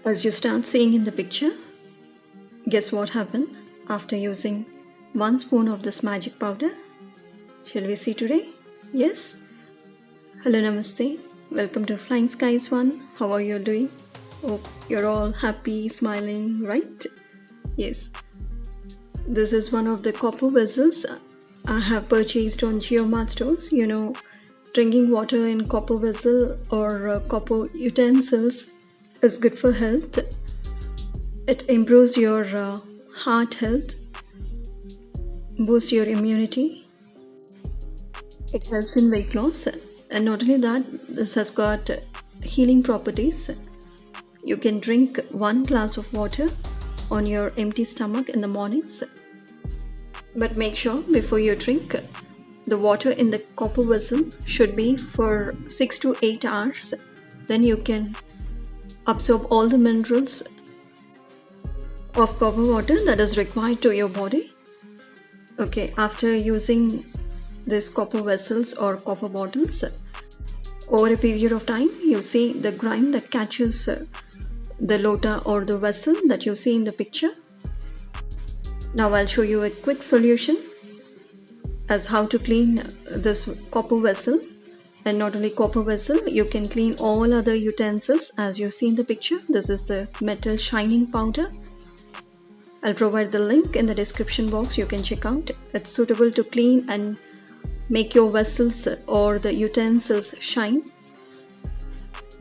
As you start seeing in the picture, guess what happened after using 1 spoon of this magic powder? Shall we see today? Yes? Hello, namaste. Welcome to Flying Skies 1. How are you doing? Hope you're all happy, smiling, right? Yes. This is one of the copper vessels I have purchased on GeoMart stores. Drinking water in copper vessel or copper utensils is good for health. It improves your heart health, boosts your immunity. It helps in weight loss, and not only that, this has got healing properties. You can drink 1 glass of water on your empty stomach in the mornings, but make sure before you drink, the water in the copper vessel should be for 6 to 8 hours. Then you can absorb all the minerals of copper water that is required to your body. Okay, after using these copper vessels or copper bottles, over a period of time, you see the grime that catches the lota or the vessel that you see in the picture. Now I'll show you a quick solution as how to clean this copper vessel. And not only copper vessel, you can clean all other utensils as you see in the picture. This is the metal shining powder. I'll provide the link in the description box. You can check out. It's suitable to clean and make your vessels or the utensils shine.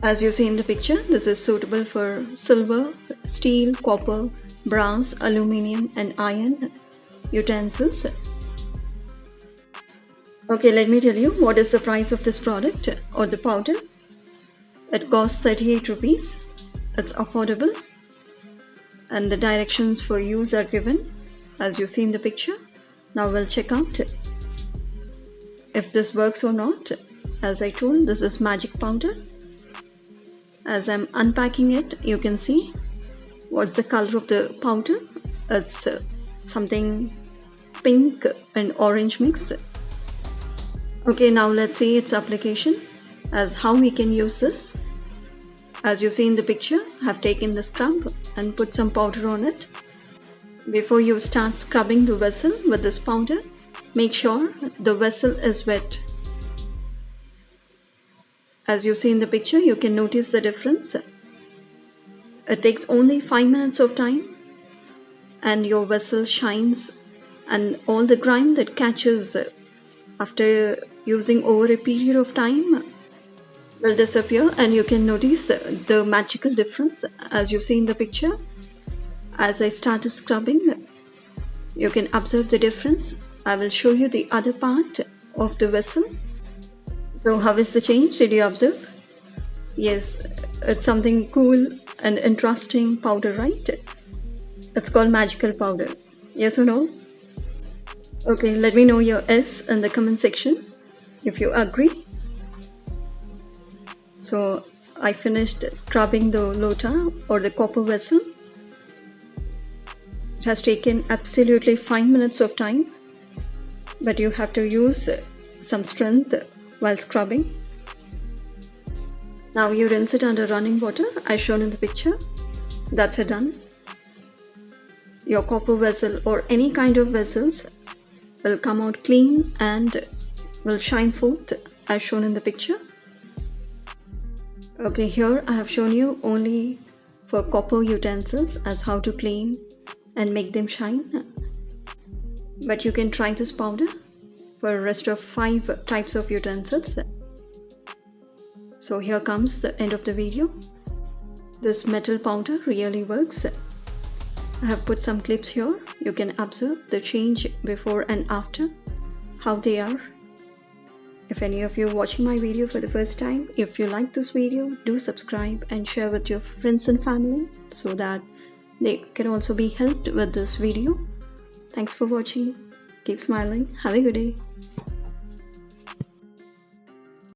As you see in the picture, this is suitable for silver, steel, copper, brass, aluminium and iron utensils. Okay, let me tell you what is the price of this product or the powder. It costs 38 rupees. It's affordable. And the directions for use are given as you see in the picture. Now we'll check out if this works or not. As I told, this is magic powder. As I'm unpacking it, you can see what's the color of the powder. It's something pink and orange mix. Okay, now let's see its application as how we can use this. As you see in the picture, I have taken the scrub and put some powder on it. Before you start scrubbing the vessel with this powder, make sure the vessel is wet. As you see in the picture, you can notice the difference. It takes only 5 minutes of time and your vessel shines, and all the grime that catches after using over a period of time will disappear, and you can notice the magical difference as you see in the picture. As I started scrubbing, you can observe the difference. I will show you the other part of the vessel. So how is the change? Did you observe? Yes, it's something cool and interesting powder, right? It's called magical powder. Yes or no? Okay, let me know your yes in the comment section if you agree. So I finished scrubbing the lota or the copper vessel. It has taken absolutely 5 minutes of time, but you have to use some strength while scrubbing. Now you rinse it under running water as shown in the picture. That's it, done. Your copper vessel or any kind of vessels will come out clean and will shine forth as shown in the picture. Okay, here I have shown you only for copper utensils as how to clean and make them shine. But you can try this powder for the rest of 5 types of utensils. So here comes the end of the video. This metal powder really works. I have put some clips here. You can observe the change before and after, how they are. If any of you are watching my video for the first time, if you like this video, do subscribe and share with your friends and family so that they can also be helped with this video. Thanks for watching. Keep smiling. Have a good day.